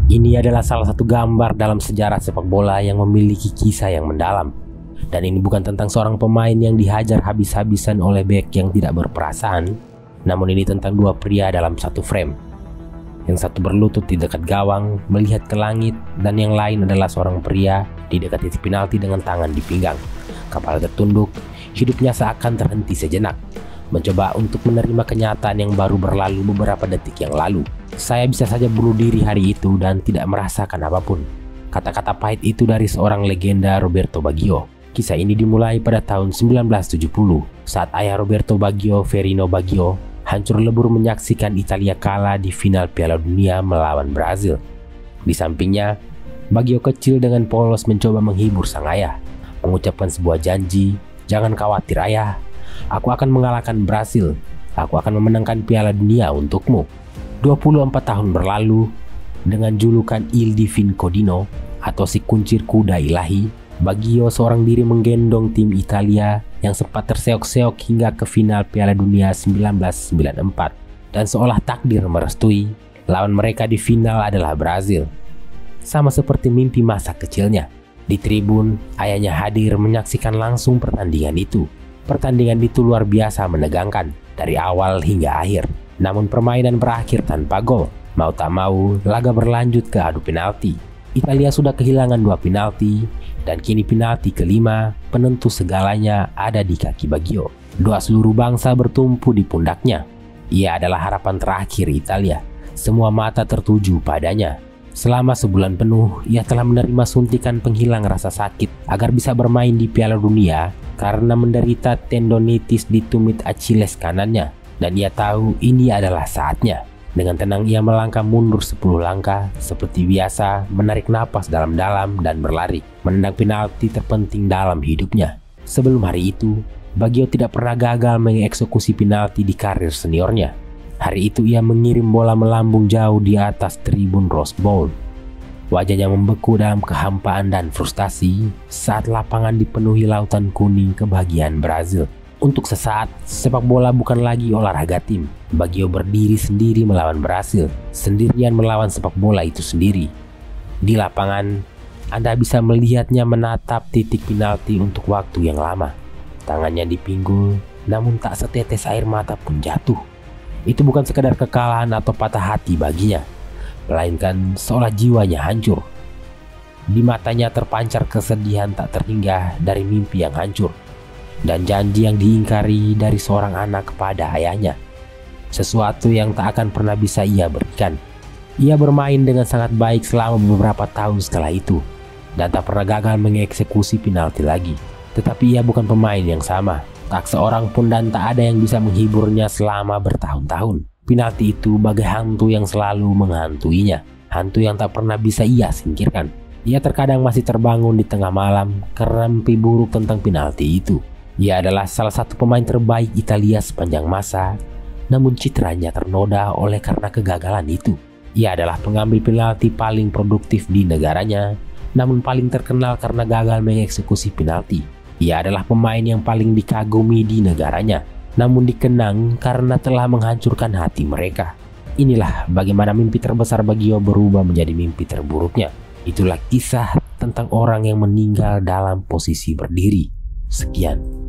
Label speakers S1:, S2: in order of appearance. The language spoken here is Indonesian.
S1: Ini adalah salah satu gambar dalam sejarah sepak bola yang memiliki kisah yang mendalam. Dan ini bukan tentang seorang pemain yang dihajar habis-habisan oleh bek yang tidak berperasaan, namun ini tentang dua pria dalam satu frame. Yang satu berlutut di dekat gawang, melihat ke langit, dan yang lain adalah seorang pria di dekat titik penalti dengan tangan di pinggang. Kepala tertunduk, hidupnya seakan terhenti sejenak, mencoba untuk menerima kenyataan yang baru berlalu beberapa detik yang lalu. Saya bisa saja bunuh diri hari itu dan tidak merasakan apapun. Kata-kata pahit itu dari seorang legenda, Roberto Baggio. Kisah ini dimulai pada tahun 1970 saat ayah Roberto Baggio, Ferrino Baggio, hancur lebur menyaksikan Italia kalah di final Piala Dunia melawan Brazil. Di sampingnya, Baggio kecil dengan polos mencoba menghibur sang ayah, mengucapkan sebuah janji, "Jangan khawatir ayah, aku akan mengalahkan Brazil. Aku akan memenangkan Piala Dunia untukmu." 24 tahun berlalu, dengan julukan Il Divin Codino atau si kuncir kuda ilahi, Baggio seorang diri menggendong tim Italia yang sempat terseok-seok hingga ke final Piala Dunia 1994. Dan seolah takdir merestui, lawan mereka di final adalah Brazil. Sama seperti mimpi masa kecilnya. Di tribun, ayahnya hadir menyaksikan langsung pertandingan itu. Pertandingan itu luar biasa menegangkan, dari awal hingga akhir. Namun permainan berakhir tanpa gol. Mau tak mau, laga berlanjut ke adu penalti. Italia sudah kehilangan 2 penalti, dan kini penalti kelima, penentu segalanya, ada di kaki Baggio. Doa seluruh bangsa bertumpu di pundaknya. Ia adalah harapan terakhir Italia. Semua mata tertuju padanya. Selama sebulan penuh, ia telah menerima suntikan penghilang rasa sakit agar bisa bermain di Piala Dunia karena menderita tendonitis di tumit Achilles kanannya. Dan ia tahu ini adalah saatnya. Dengan tenang ia melangkah mundur 10 langkah, seperti biasa menarik napas dalam-dalam dan berlari, menendang penalti terpenting dalam hidupnya. Sebelum hari itu, Baggio tidak pernah gagal mengeksekusi penalti di karir seniornya. Hari itu ia mengirim bola melambung jauh di atas tribun Rose Bowl. Wajahnya membeku dalam kehampaan dan frustasi saat lapangan dipenuhi lautan kuning kebahagiaan Brazil. Untuk sesaat, sepak bola bukan lagi olahraga tim. Baggio berdiri sendiri melawan Brazil, sendirian melawan sepak bola itu sendiri. Di lapangan, Anda bisa melihatnya menatap titik penalti untuk waktu yang lama. Tangannya dipinggul, namun tak setetes air mata pun jatuh. Itu bukan sekadar kekalahan atau patah hati baginya, melainkan seolah jiwanya hancur. Di matanya terpancar kesedihan tak terhingga dari mimpi yang hancur, dan janji yang diingkari dari seorang anak kepada ayahnya. Sesuatu yang tak akan pernah bisa ia berikan. Ia bermain dengan sangat baik selama beberapa tahun setelah itu, dan tak pernah gagal mengeksekusi penalti lagi. Tetapi ia bukan pemain yang sama. Tak seorang pun dan tak ada yang bisa menghiburnya selama bertahun-tahun. Penalti itu bagai hantu yang selalu menghantuinya. Hantu yang tak pernah bisa ia singkirkan. Ia terkadang masih terbangun di tengah malam karena mimpi buruk tentang penalti itu. Ia adalah salah satu pemain terbaik Italia sepanjang masa, namun citranya ternoda oleh karena kegagalan itu. Ia adalah pengambil penalti paling produktif di negaranya, namun paling terkenal karena gagal mengeksekusi penalti. Ia adalah pemain yang paling dikagumi di negaranya, namun dikenang karena telah menghancurkan hati mereka. Inilah bagaimana mimpi terbesar Baggio berubah menjadi mimpi terburuknya. Itulah kisah tentang orang yang meninggal dalam posisi berdiri. Sekian.